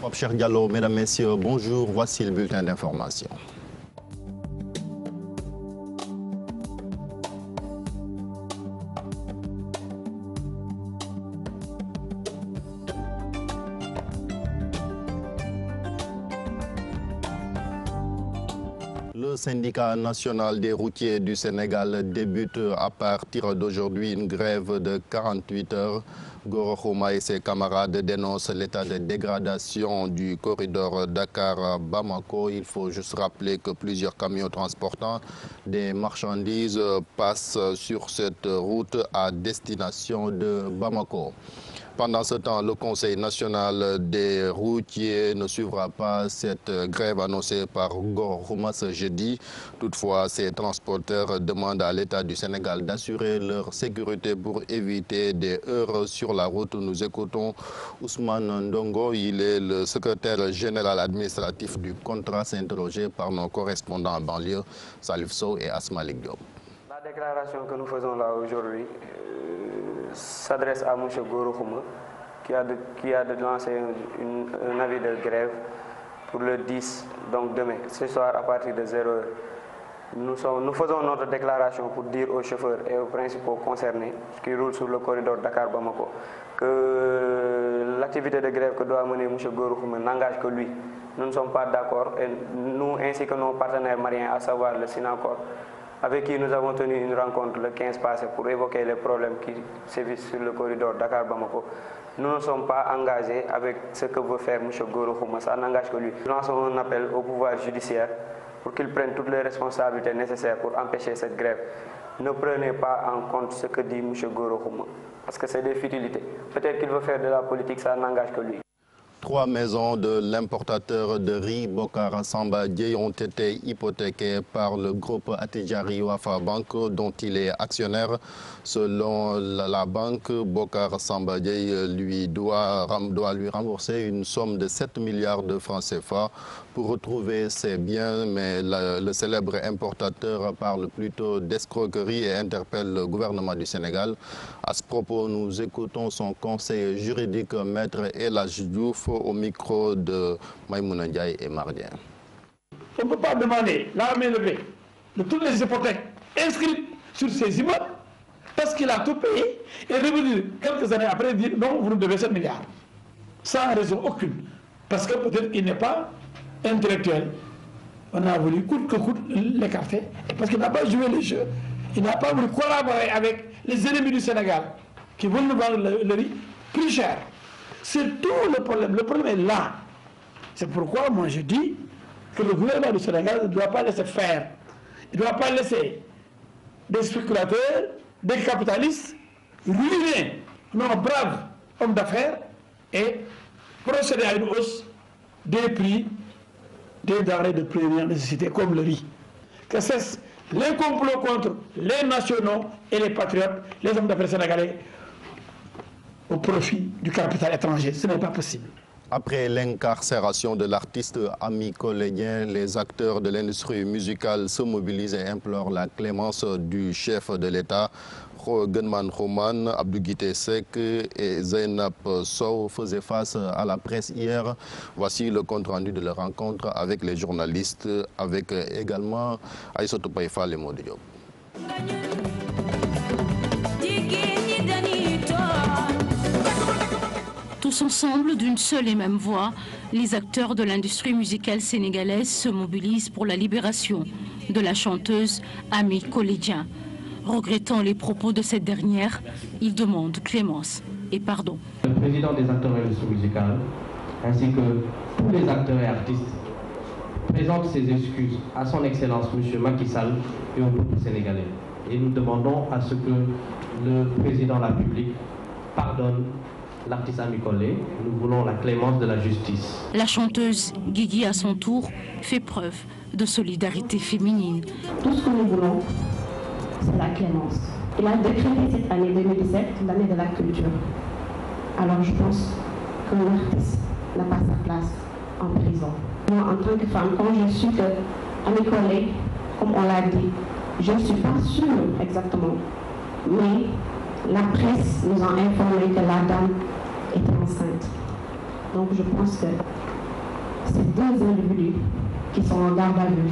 Pape Cheikh Diallo, mesdames, messieurs, bonjour. Voici le bulletin d'information. Le syndicat national des routiers du Sénégal débute à partir d'aujourd'hui une grève de 48 heures. Gora Khouma et ses camarades dénoncent l'état de dégradation du corridor Dakar-Bamako. Il faut juste rappeler que plusieurs camions transportant des marchandises passent sur cette route à destination de Bamako. Pendant ce temps, le Conseil national des routiers ne suivra pas cette grève annoncée par Gora Khouma ce jeudi. Toutefois, ces transporteurs demandent à l'État du Sénégal d'assurer leur sécurité pour éviter des heurts sur la route. Nous écoutons Ousmane Ndongo. Il est le secrétaire général administratif du contrat, interrogé par nos correspondants en banlieue, Salif Sow et Asmalik Diop. La déclaration que nous faisons là aujourd'hui s'adresse à M. Gora Khouma qui a lancé un avis de grève pour le 10, donc demain, ce soir à partir de 0 heure. Nous faisons notre déclaration pour dire aux chauffeurs et aux principaux concernés qui roulent sur le corridor Dakar-Bamako que l'activité de grève que doit mener M. Gora Khouma n'engage que lui. Nous ne sommes pas d'accord, et nous ainsi que nos partenaires maliens, à savoir le Sinacor, avec qui nous avons tenu une rencontre le 15 passé pour évoquer les problèmes qui sévissent sur le corridor Dakar-Bamako. Nous ne sommes pas engagés avec ce que veut faire M. Gora Khouma, ça n'engage que lui. Nous lançons un appel au pouvoir judiciaire pour qu'il prenne toutes les responsabilités nécessaires pour empêcher cette grève. Ne prenez pas en compte ce que dit M. Gora Khouma, parce que c'est des futilités. Peut-être qu'il veut faire de la politique, ça n'engage que lui. 3 maisons de l'importateur de riz Bocar Samba Dièye ont été hypothéquées par le groupe Attijari Wafa Bank dont il est actionnaire. Selon la banque, Bocar Samba Dièye lui doit lui rembourser une somme de 7 milliards de francs CFA pour retrouver ses biens, mais le célèbre importateur parle plutôt d'escroquerie et interpelle le gouvernement du Sénégal. À ce propos, nous écoutons son conseiller juridique, maître El Hadji Diouf, au micro de Maïmouna Ndiaye et Mardien. On ne peut pas demander la main levée de toutes les hypothèques inscrites sur ces immeubles parce qu'il a tout payé et revenir quelques années après dire non, vous nous devez 7 milliards. Sans raison aucune. Parce que peut-être qu'il n'est pas intellectuel. On a voulu coûte que coûte l'écarter parce qu'il n'a pas joué le jeu. Il n'a pas voulu collaborer avec les ennemis du Sénégal qui veulent nous vendre le riz plus cher. C'est tout le problème. Le problème est là. C'est pourquoi moi je dis que le gouvernement du Sénégal ne doit pas laisser faire. Il ne doit pas laisser des spéculateurs, des capitalistes ruiner nos braves hommes d'affaires et procéder à une hausse des prix des denrées de première nécessité comme le riz. Que cesse les complots contre les nationaux et les patriotes, les hommes d'affaires sénégalais, au profit du capital étranger. Ce n'est pas possible. Après l'incarcération de l'artiste Ami Collégien, les acteurs de l'industrie musicale se mobilisent et implorent la clémence du chef de l'État. Gunman Khoman, Abdou Guité Sek et Zainab Sow faisaient face à la presse hier. Voici le compte-rendu de leur rencontre avec les journalistes, avec également Aïssatou Païfa et Modou Diop. Tous ensemble, d'une seule et même voix, les acteurs de l'industrie musicale sénégalaise se mobilisent pour la libération de la chanteuse Ami Collégien. Regrettant les propos de cette dernière, ils demandent clémence et pardon. Le président des acteurs de l'industrie musicale, ainsi que tous les acteurs et artistes, présente ses excuses à son Excellence M. Macky Sall et au peuple sénégalais. Et nous demandons à ce que le président de la République pardonne l'artiste Ami Collé. Nous voulons la clémence de la justice. La chanteuse Guigui, à son tour, fait preuve de solidarité féminine. Tout ce que nous voulons, c'est la clémence. Il a décrété cette année 2017 l'année de la culture. Alors je pense qu'un artiste n'a pas sa place en prison. Moi, en tant que femme, quand je suis que Ami Collé, comme on l'a dit, je ne suis pas sûre exactement, mais la presse nous a informé que la dame était enceinte. Donc je pense que c'est deux individus qui sont en garde à vue.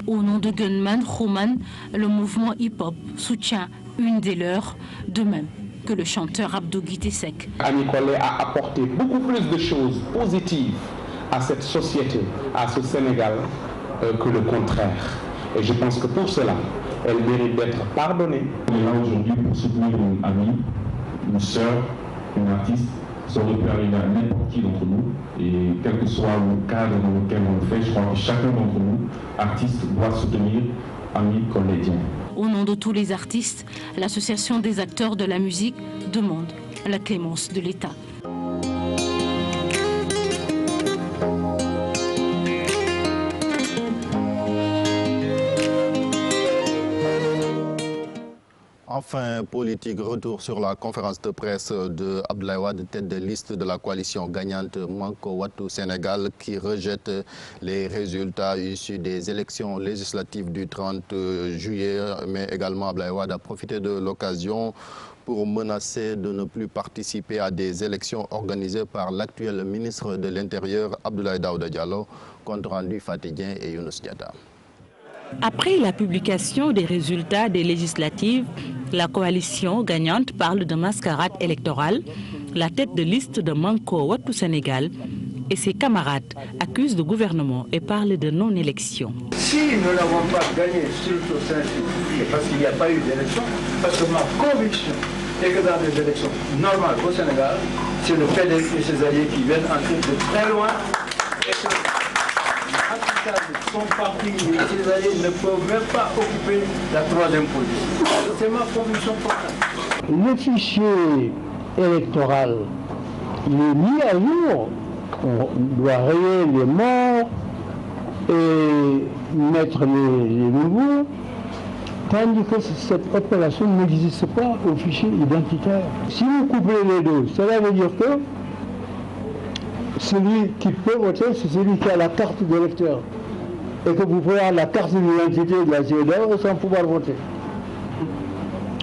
Au nom de Gunman Roman, le mouvement hip-hop soutient une des leurs, de même que le chanteur Abdou Guitesek. Ami Collé a apporté beaucoup plus de choses positives à cette société, à ce Sénégal, que le contraire. Et je pense que pour cela, elle mérite d'être pardonnée. On est là aujourd'hui pour soutenir une amie, une sœur, une artiste. Ça aurait pu arriver à n'importe qui d'entre nous. Et quel que soit le cadre dans lequel on le fait, je crois que chacun d'entre nous, artistes, doit soutenir Ami Collé Dieng. Au nom de tous les artistes, l'Association des acteurs de la musique demande la clémence de l'État. Enfin, politique, retour sur la conférence de presse de Abdoulaye Wade, tête de liste de la coalition gagnante Manko Wattu Sénégal, qui rejette les résultats issus des élections législatives du 30 juillet. Mais également, Abdoulaye Wade a profité de l'occasion pour menacer de ne plus participer à des élections organisées par l'actuel ministre de l'Intérieur, Abdoulaye Daouda Diallo, compte rendu Fatidien et Younous Diatta. Après la publication des résultats des législatives, la coalition gagnante parle de mascarade électorale. La tête de liste de Manko Wattu Sénégal et ses camarades accusent le gouvernement et parlent de non-élection. Si nous n'avons pas gagné sur le sein, c'est parce qu'il n'y a pas eu d'élection, parce que ma conviction est que dans des élections normales au Sénégal, c'est le PDS et ses alliés qui viennent entrer de très loin. Et que son parti et ses alliés ne peuvent même pas occuper la troisième position. C'est ma conviction profonde. Le fichier électoral, il est mis à jour. On doit rayer les morts et mettre les nouveaux, tandis que cette opération n'existe pas au fichier identitaire. Si vous couplez les deux, cela veut dire que celui qui peut voter, c'est celui qui a la carte d'électeur. Et que vous pouvez avoir la carte d'identité de la CEDEAO sans pouvoir voter.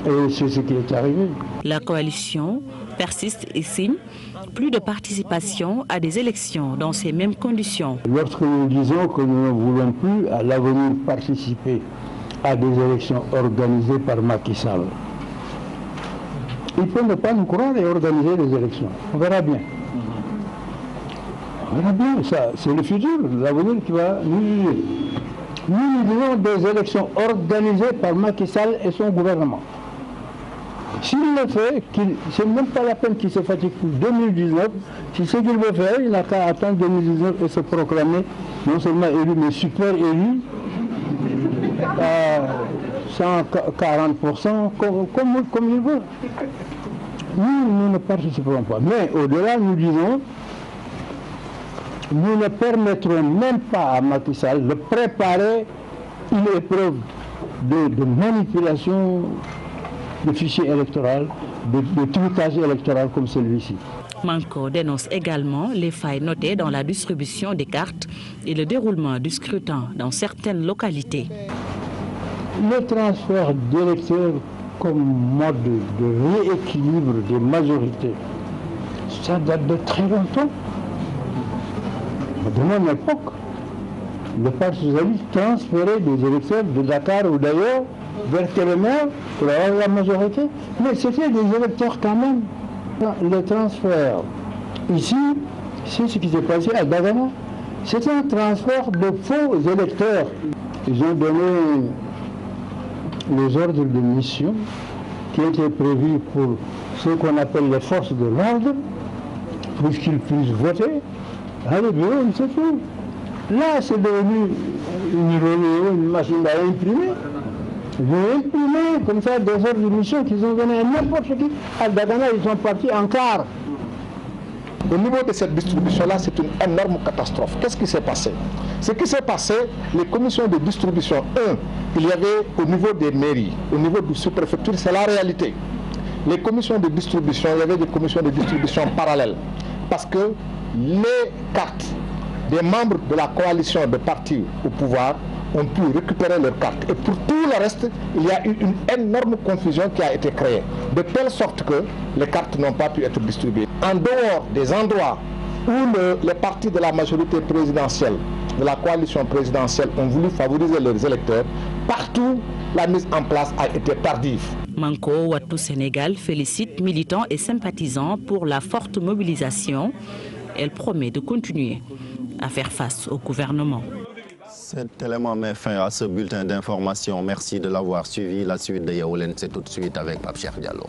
Et c'est ce qui est arrivé. La coalition persiste et signe plus de participation à des élections dans ces mêmes conditions. Lorsque nous disons que nous ne voulons plus à l'avenir participer à des élections organisées par Macky Sall, il peut ne pas nous croire et organiser des élections. On verra bien. On verra bien, ça, c'est le futur, l'avenir qui va nous juger. Nous disons des élections organisées par Macky Sall et son gouvernement. S'il le fait, ce n'est même pas la peine qu'il se fatigue pour 2019. Si ce qu'il veut faire, il n'a qu'à attendre 2019 et se proclamer non seulement élu, mais super élu à 140%, comme il veut. Nous ne participerons pas. Mais au-delà, nous disons, nous ne permettrons même pas à Macky Sall de préparer une épreuve de manipulation de fichier électoral, de trucage électoral comme celui-ci. Manko dénonce également les failles notées dans la distribution des cartes et le déroulement du scrutin dans certaines localités. Le transfert d'électeurs comme mode de rééquilibre des majorités, ça date de très longtemps. De mon époque, le Parti socialiste transférait des électeurs de Dakar ou d'ailleurs vers Kébémer pour avoir la majorité, mais c'était des électeurs quand même. Le transfert ici, c'est ce qui s'est passé à Dagana. C'était un transfert de faux électeurs. Ils ont donné les ordres de mission qui étaient prévus pour ce qu'on appelle les forces de l'ordre, pour qu'ils puissent voter. Allez, bien, c'est tout. Là, c'est devenu une machine à imprimer. Ils ont imprimé comme ça des ordres de mission qu'ils ont donné à n'importe qui. À Dagana, ils sont partis en quart. Au niveau de cette distribution-là, c'est une énorme catastrophe. Qu'est-ce qui s'est passé? Ce qui s'est passé, les commissions de distribution, il y avait au niveau des mairies, au niveau du sous-préfecture, c'est la réalité. Les commissions de distribution, il y avait des commissions de distribution parallèles. Parce que les cartes des membres de la coalition de partis au pouvoir ont pu récupérer leurs cartes. Et pour tout le reste, il y a eu une énorme confusion qui a été créée. De telle sorte que les cartes n'ont pas pu être distribuées. En dehors des endroits où les partis de la majorité présidentielle, de la coalition présidentielle, ont voulu favoriser leurs électeurs, partout, la mise en place a été tardive. Manko Wattu Sénégal félicite militants et sympathisants pour la forte mobilisation. Elle promet de continuer à faire face au gouvernement. Cet élément met fin à ce bulletin d'information. Merci de l'avoir suivi. La suite de Yaoulen, c'est tout de suite avec Pape Cheikh Diallo.